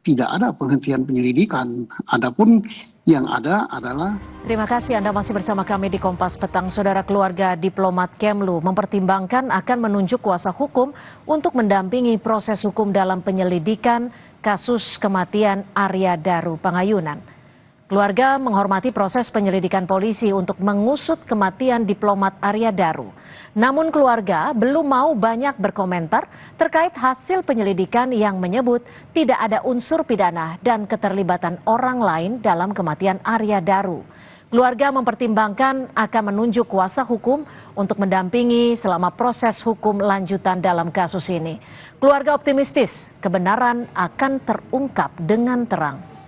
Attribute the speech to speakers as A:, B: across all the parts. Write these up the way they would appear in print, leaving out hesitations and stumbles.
A: tidak ada penghentian penyelidikan. Adapun yang ada adalah...
B: Terima kasih Anda masih bersama kami di Kompas Petang. Saudara, keluarga diplomat Kemlu mempertimbangkan akan menunjuk kuasa hukum untuk mendampingi proses hukum dalam penyelidikan kasus kematian Arya Daru Pangayunan. Keluarga menghormati proses penyelidikan polisi untuk mengusut kematian diplomat Arya Daru. Namun keluarga belum mau banyak berkomentar terkait hasil penyelidikan yang menyebut tidak ada unsur pidana dan keterlibatan orang lain dalam kematian Arya Daru. Keluarga mempertimbangkan akan menunjuk kuasa hukum untuk mendampingi selama proses hukum lanjutan dalam kasus ini. Keluarga optimistis kebenaran akan terungkap dengan terang.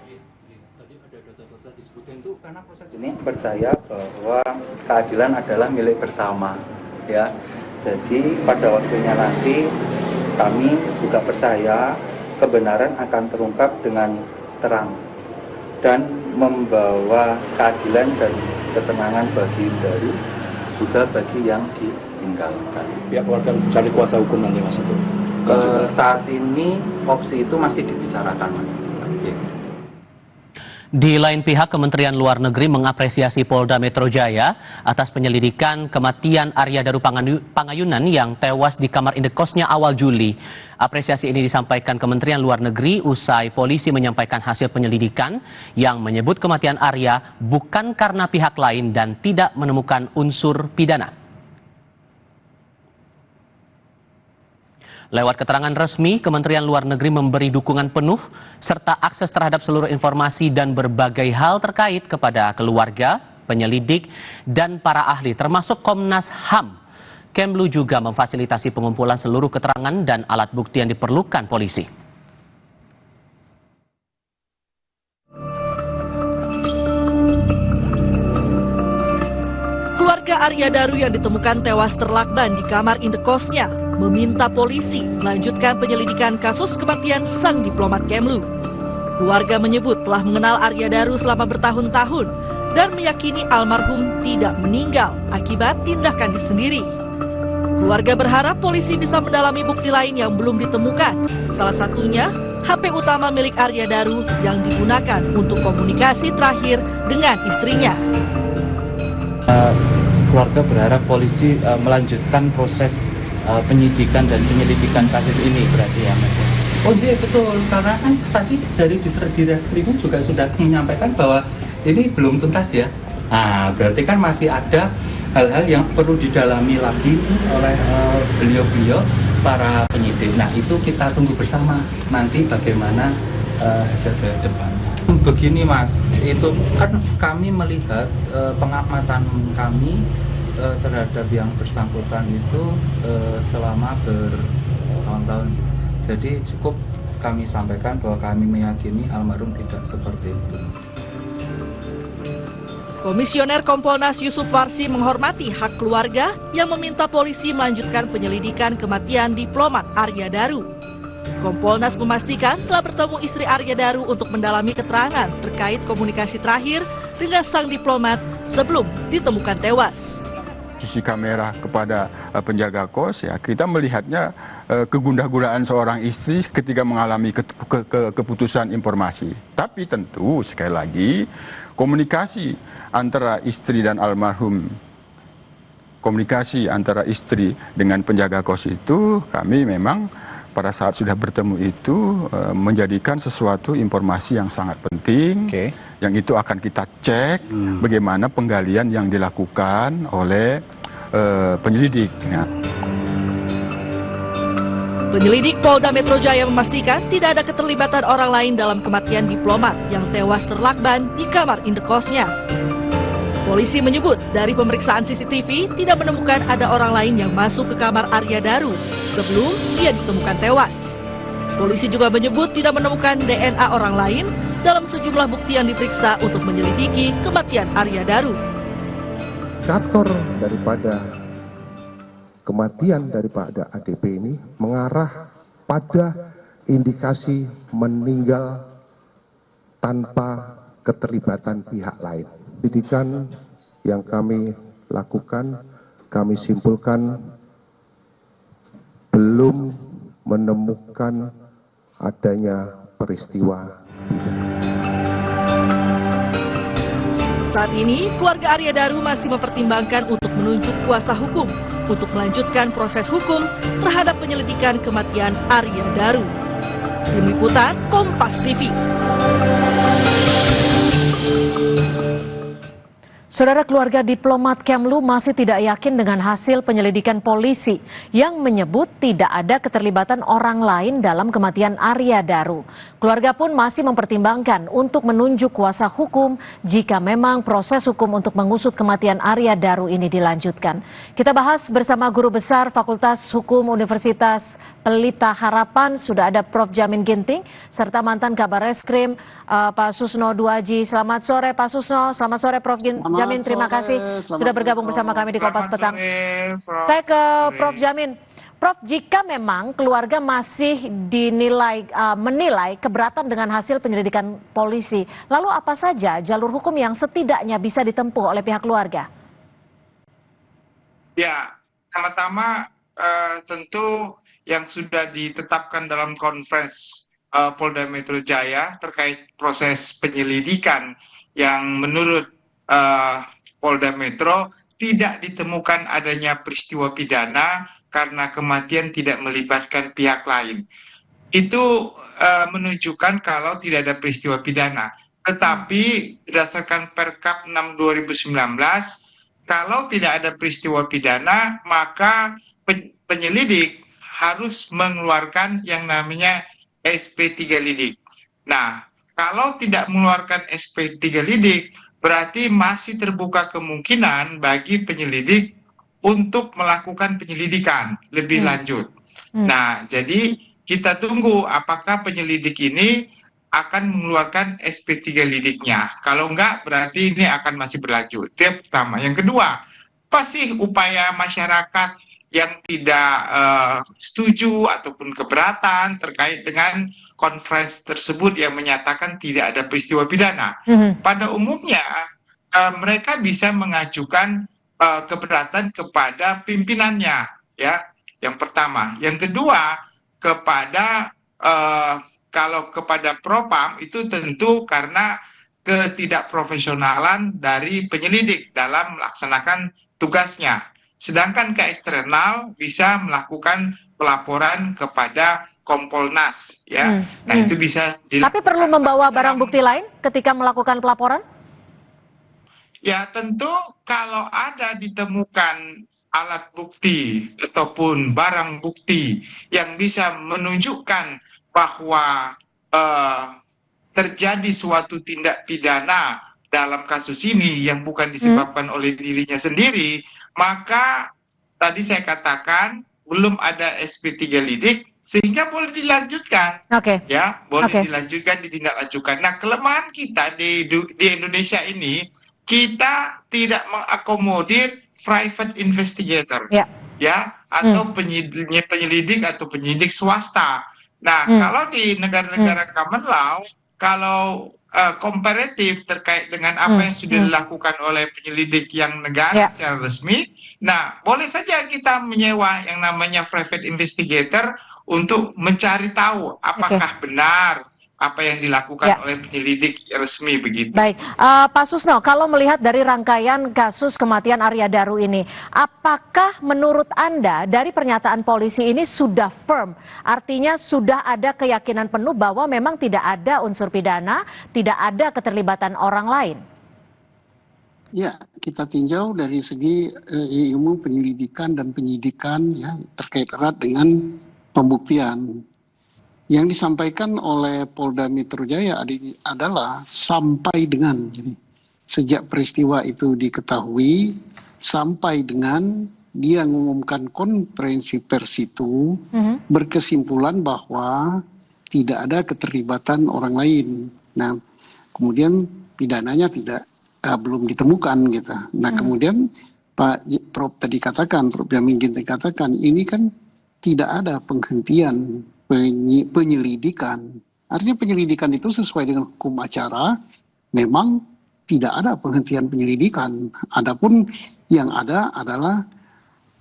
C: Karena proses ini percaya bahwa keadilan adalah milik bersama, ya. Jadi pada waktunya nanti kami juga percaya kebenaran akan terungkap dengan terang dan membawa keadilan dan ketenangan bagi Daru, juga bagi yang ditinggalkan.
D: Pihak keluarga cari kuasa hukum nanti, Mas, itu?
C: Saat ini opsi itu masih dibicarakan, Mas. Ya.
E: Di lain pihak, Kementerian Luar Negeri mengapresiasi Polda Metro Jaya atas penyelidikan kematian Arya Daru Pangayunan yang tewas di kamar indekosnya awal Juli. Apresiasi ini disampaikan Kementerian Luar Negeri usai polisi menyampaikan hasil penyelidikan yang menyebut kematian Arya bukan karena pihak lain dan tidak menemukan unsur pidana. Lewat keterangan resmi, Kementerian Luar Negeri memberi dukungan penuh serta akses terhadap seluruh informasi dan berbagai hal terkait kepada keluarga, penyelidik, dan para ahli termasuk Komnas HAM. Kemlu juga memfasilitasi pengumpulan seluruh keterangan dan alat bukti yang diperlukan polisi.
F: Keluarga Arya Daru yang ditemukan tewas terlakban di kamar indekosnya meminta polisi melanjutkan penyelidikan kasus kematian sang diplomat Kemlu. Keluarga menyebut telah mengenal Arya Daru selama bertahun-tahun dan meyakini almarhum tidak meninggal akibat tindakannya sendiri. Keluarga berharap polisi bisa mendalami bukti lain yang belum ditemukan. Salah satunya HP utama milik Arya Daru yang digunakan untuk komunikasi terakhir dengan istrinya.
G: Keluarga berharap polisi melanjutkan proses penyidikan dan penyelidikan kasus ini, berarti ya, Mas?
C: Oh iya, betul, karena kan tadi dari Ditreskrim juga sudah menyampaikan bahwa ini belum tuntas, ya. Nah, berarti kan masih ada hal-hal yang perlu didalami lagi oleh beliau-beliau para penyidik. Nah, itu kita tunggu bersama nanti bagaimana hasil ke depannya. Begini, Mas, itu kan kami melihat pengamatan kami terhadap yang bersangkutan itu selama bertahun-tahun. Jadi cukup kami sampaikan bahwa kami meyakini almarhum tidak seperti itu.
F: Komisioner Kompolnas Yusuf Warsi menghormati hak keluarga yang meminta polisi melanjutkan penyelidikan kematian diplomat Arya Daru. Kompolnas memastikan telah bertemu istri Arya Daru untuk mendalami keterangan terkait komunikasi terakhir dengan sang diplomat sebelum ditemukan tewas.
H: Sisi kamera kepada penjaga kos, ya kita melihatnya kegundah-gundahan seorang istri ketika mengalami keputusan informasi. Tapi tentu sekali lagi komunikasi antara istri dan almarhum, komunikasi antara istri dengan penjaga kos itu kami memang pada saat sudah bertemu itu menjadikan sesuatu informasi yang sangat penting. Yang itu akan kita cek bagaimana penggalian yang dilakukan oleh penyelidik.
F: Penyelidik Polda Metro Jaya memastikan tidak ada keterlibatan orang lain dalam kematian diplomat yang tewas terlakban di kamar indekosnya. Polisi menyebut dari pemeriksaan CCTV tidak menemukan ada orang lain yang masuk ke kamar Arya Daru sebelum dia ditemukan tewas. Polisi juga menyebut tidak menemukan DNA orang lain dalam sejumlah bukti yang diperiksa untuk menyelidiki kematian Arya Daru.
I: Indikator daripada kematian daripada ADP ini mengarah pada indikasi meninggal tanpa keterlibatan pihak lain. Penyidikan yang kami lakukan, kami simpulkan belum menemukan adanya peristiwa pidana.
F: Saat ini, keluarga Arya Daru masih mempertimbangkan untuk menunjuk kuasa hukum untuk melanjutkan proses hukum terhadap penyelidikan kematian Arya Daru. Tim Liputan Kompas TV.
B: Saudara, keluarga diplomat Kemlu masih tidak yakin dengan hasil penyelidikan polisi yang menyebut tidak ada keterlibatan orang lain dalam kematian Arya Daru. Keluarga pun masih mempertimbangkan untuk menunjuk kuasa hukum jika memang proses hukum untuk mengusut kematian Arya Daru ini dilanjutkan. Kita bahas bersama Guru Besar Fakultas Hukum Universitas Pelita Harapan, sudah ada Prof. Jamin Ginting, serta mantan Kabar Reskrim Pak Susno Duaji. Selamat sore Pak Susno, selamat sore Prof. Jamin, terima kasih sudah bergabung bersama kami di Kompas Petang. Saya ke Prof. Jamin. Prof, jika memang keluarga masih menilai keberatan dengan hasil penyelidikan polisi, lalu apa saja jalur hukum yang setidaknya bisa ditempuh oleh pihak keluarga?
J: Ya, pertama tentu yang sudah ditetapkan dalam konferensi Polda Metro Jaya terkait proses penyelidikan yang menurut Polda Metro tidak ditemukan adanya peristiwa pidana karena kematian tidak melibatkan pihak lain. Itu menunjukkan kalau tidak ada peristiwa pidana. Tetapi berdasarkan Perkap 6 2019, kalau tidak ada peristiwa pidana, maka penyelidik harus mengeluarkan yang namanya SP3 lidik. Nah, kalau tidak mengeluarkan SP3 lidik, berarti masih terbuka kemungkinan bagi penyelidik untuk melakukan penyelidikan lebih lanjut. Nah, jadi kita tunggu apakah penyelidik ini akan mengeluarkan SP3 lidiknya. Kalau enggak, berarti ini akan masih berlanjut. Itu yang pertama. Yang kedua, apa sih upaya masyarakat yang tidak setuju ataupun keberatan terkait dengan konferensi tersebut yang menyatakan tidak ada peristiwa pidana? Pada umumnya, mereka bisa mengajukan keberatan kepada pimpinannya, ya. Yang pertama, yang kedua kepada kalau kepada Propam itu tentu karena ketidakprofesionalan dari penyelidik dalam melaksanakan tugasnya. Sedangkan ke eksternal bisa melakukan pelaporan kepada Kompolnas, ya. Nah itu bisa dilakukan.
B: Tapi perlu membawa barang bukti lain ketika melakukan pelaporan?
J: Ya tentu kalau ada ditemukan alat bukti ataupun barang bukti yang bisa menunjukkan bahwa terjadi suatu tindak pidana dalam kasus ini yang bukan disebabkan oleh dirinya sendiri, maka tadi saya katakan belum ada SP3 lidik sehingga boleh dilanjutkan. Ya, boleh dilanjutkan, ditindaklanjutkan. Nah, kelemahan kita di Indonesia ini, kita tidak mengakomodir private investigator, ya, atau penyelidik atau penyidik swasta. Nah, kalau di negara-negara common law, kalau komparatif terkait dengan apa yang sudah dilakukan oleh penyelidik yang negara secara resmi, nah boleh saja kita menyewa yang namanya private investigator untuk mencari tahu apakah benar apa yang dilakukan oleh penyelidik resmi begitu.
B: Baik, Pak Susno, kalau melihat dari rangkaian kasus kematian Arya Daru ini, apakah menurut Anda dari pernyataan polisi ini sudah firm? Artinya sudah ada keyakinan penuh bahwa memang tidak ada unsur pidana, tidak ada keterlibatan orang lain?
A: Ya, kita tinjau dari segi ilmu penyelidikan dan penyidikan ya terkait erat dengan pembuktian. Yang disampaikan oleh Polda Metro Jaya adalah sampai dengan, jadi sejak peristiwa itu diketahui sampai dengan dia mengumumkan konferensi pers itu berkesimpulan bahwa tidak ada keterlibatan orang lain. Nah, kemudian pidananya belum ditemukan gitu. Nah, kemudian Pak Prof tadi katakan, Prof Jamin Ginting katakan ini kan tidak ada penghentian penyelidikan. Artinya penyelidikan itu sesuai dengan hukum acara, memang tidak ada penghentian penyelidikan. Adapun yang ada adalah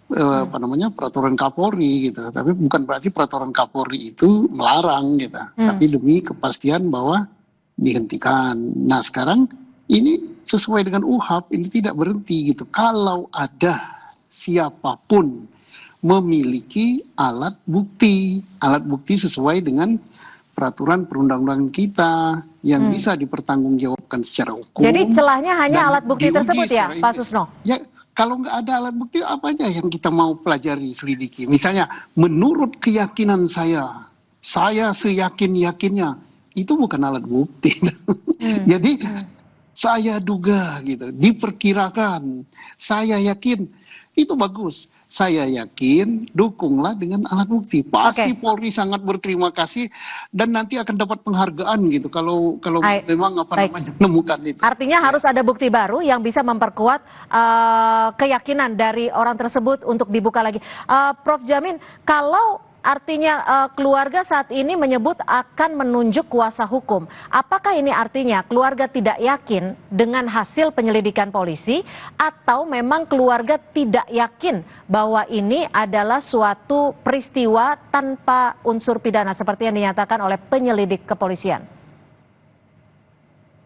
A: peraturan Kapolri gitu. Tapi bukan berarti peraturan Kapolri itu melarang gitu. Tapi demi kepastian bahwa dihentikan. Nah sekarang ini sesuai dengan UHAP, ini tidak berhenti gitu. Kalau ada siapapun memiliki alat bukti sesuai dengan peraturan perundang-undangan kita yang bisa dipertanggungjawabkan secara hukum.
B: Jadi celahnya hanya alat bukti tersebut ya, Pak Susno?
A: Ya, kalau nggak ada alat bukti apa aja yang kita mau pelajari, selidiki. Misalnya, menurut keyakinan saya seyakin-yakinnya, itu bukan alat bukti. Jadi, saya duga gitu, diperkirakan, saya yakin, itu bagus. Saya yakin, dukunglah dengan alat bukti. Pasti Polri sangat berterima kasih dan nanti akan dapat penghargaan gitu kalau memang menemukan itu.
B: Artinya harus ada bukti baru yang bisa memperkuat keyakinan dari orang tersebut untuk dibuka lagi. Prof Jamin, kalau artinya keluarga saat ini menyebut akan menunjuk kuasa hukum. Apakah ini artinya keluarga tidak yakin dengan hasil penyelidikan polisi atau memang keluarga tidak yakin bahwa ini adalah suatu peristiwa tanpa unsur pidana seperti yang dinyatakan oleh penyelidik kepolisian?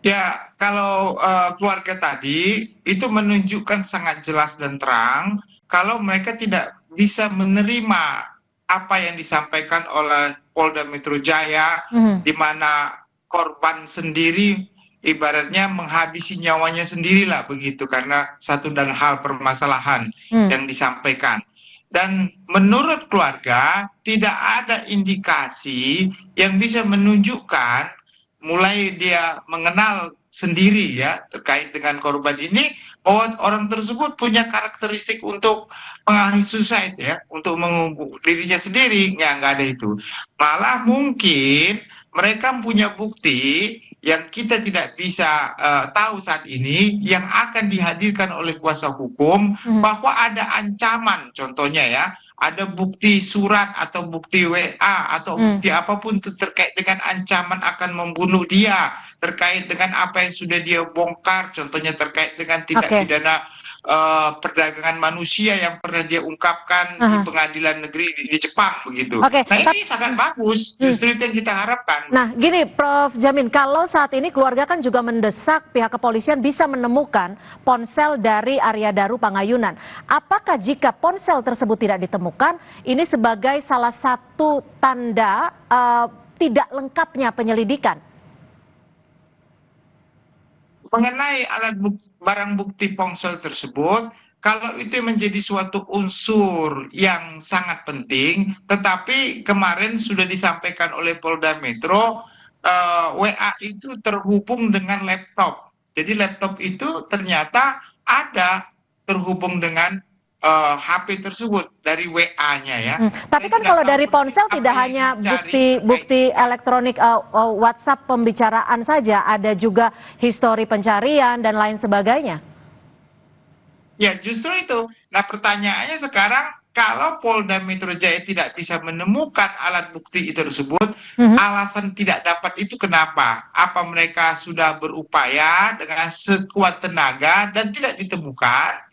J: Ya, kalau keluarga tadi itu menunjukkan sangat jelas dan terang kalau mereka tidak bisa menerima apa yang disampaikan oleh Polda Metro Jaya, di mana korban sendiri ibaratnya menghabisi nyawanya sendirilah begitu karena satu dan hal permasalahan yang disampaikan. Dan menurut keluarga tidak ada indikasi yang bisa menunjukkan mulai dia mengenal sendiri ya terkait dengan korban ini bahwa orang tersebut punya karakteristik untuk mengakhiri suicide ya, untuk mengubur dirinya sendiri, nggak ada itu. Malah mungkin mereka punya bukti yang kita tidak bisa tahu saat ini yang akan dihadirkan oleh kuasa hukum bahwa ada ancaman, contohnya ya, ada bukti surat atau bukti WA atau bukti apapun terkait dengan ancaman akan membunuh dia, terkait dengan apa yang sudah dia bongkar, contohnya terkait dengan tindak pidana perdagangan manusia yang pernah dia ungkapkan di pengadilan negeri di Jepang begitu. Nah ini sangat bagus, justru itu yang kita harapkan.
B: Nah gini Prof Jamin, kalau saat ini keluarga kan juga mendesak pihak kepolisian bisa menemukan ponsel dari Arya Daru Pangayunan. Apakah jika ponsel tersebut tidak ditemukan, ini sebagai salah satu tanda tidak lengkapnya penyelidikan?
J: Mengenai barang bukti ponsel tersebut, kalau itu menjadi suatu unsur yang sangat penting, tetapi kemarin sudah disampaikan oleh Polda Metro, WA itu terhubung dengan laptop. Jadi laptop itu ternyata ada terhubung dengan HP tersebut dari WA-nya ya.
B: Tapi kan kalau dari ponsel tidak hanya bukti elektronik WhatsApp pembicaraan saja, ada juga histori pencarian dan lain sebagainya.
J: Ya justru itu. Nah pertanyaannya sekarang, kalau Polda Metro Jaya tidak bisa menemukan alat bukti itu tersebut, alasan tidak dapat itu kenapa? Apa mereka sudah berupaya dengan sekuat tenaga dan tidak ditemukan?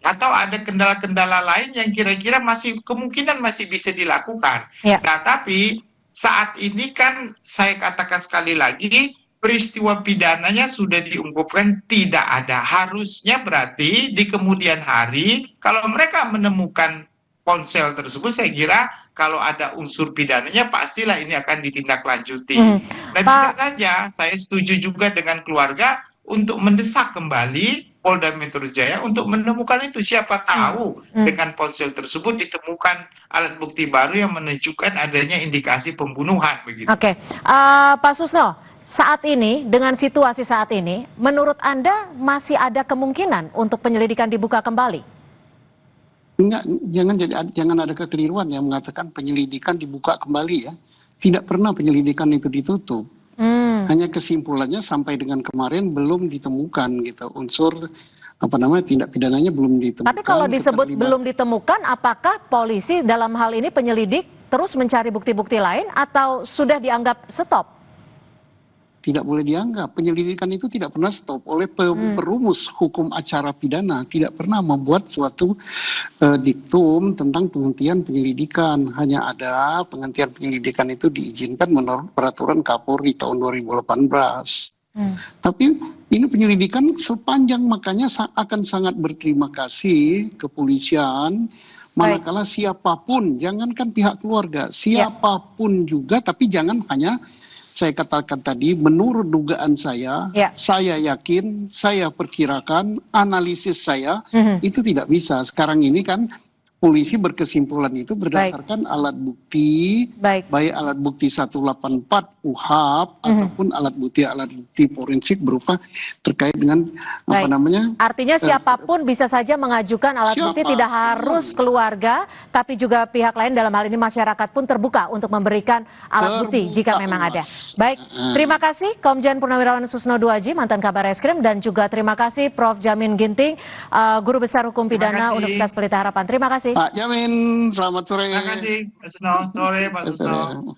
J: Atau ada kendala-kendala lain yang kira-kira kemungkinan masih bisa dilakukan. Nah, tapi saat ini kan saya katakan sekali lagi, peristiwa pidananya sudah diungkapkan tidak ada. Harusnya berarti di kemudian hari, kalau mereka menemukan ponsel tersebut, saya kira kalau ada unsur pidananya pastilah ini akan ditindaklanjuti. Nah, bisa saja saya setuju juga dengan keluarga untuk mendesak kembali Polda Metro Jaya untuk menemukan itu. Siapa tahu dengan ponsel tersebut ditemukan alat bukti baru yang menunjukkan adanya indikasi pembunuhan begitu.
B: Pak Susno, saat ini dengan situasi saat ini, menurut Anda masih ada kemungkinan untuk penyelidikan dibuka kembali?
A: Enggak, jangan ada kekeliruan yang mengatakan penyelidikan dibuka kembali ya. Tidak pernah penyelidikan itu ditutup. Hanya kesimpulannya sampai dengan kemarin belum ditemukan gitu unsur tindak pidananya belum ditemukan.
B: Tapi kalau disebut belum ditemukan, apakah polisi dalam hal ini penyelidik terus mencari bukti-bukti lain atau sudah dianggap stop?
A: tidak boleh dianggap. Penyelidikan itu tidak pernah stop oleh perumus hukum acara pidana, tidak pernah membuat suatu diktum tentang penghentian penyelidikan. Hanya ada penghentian penyelidikan itu diizinkan menurut peraturan Kapolri tahun 2018. Tapi ini penyelidikan sepanjang, makanya akan sangat berterima kasih kepolisian. Manakala siapapun, jangankan pihak keluarga, siapapun juga, tapi jangan hanya saya katakan tadi, menurut dugaan saya yakin, saya perkirakan, analisis saya, itu tidak bisa. Sekarang ini kan polisi berkesimpulan itu berdasarkan alat bukti, baik alat bukti 184 UHAP ataupun alat bukti forensik berupa terkait dengan apa namanya.
B: Artinya siapapun bisa saja mengajukan alat bukti, tidak harus keluarga, tapi juga pihak lain, dalam hal ini masyarakat pun terbuka untuk memberikan alat bukti jika memang ada. Baik, terima kasih Komjen Purnawirawan Susno Duaji, mantan Kabar Eskrim, dan juga terima kasih Prof. Jamin Ginting, Guru Besar Hukum Pidana Universitas Pelita Harapan. Terima kasih.
A: Pak Jamin, selamat sore.
J: Terima kasih, Pak Susno. Sore, Pak Susno.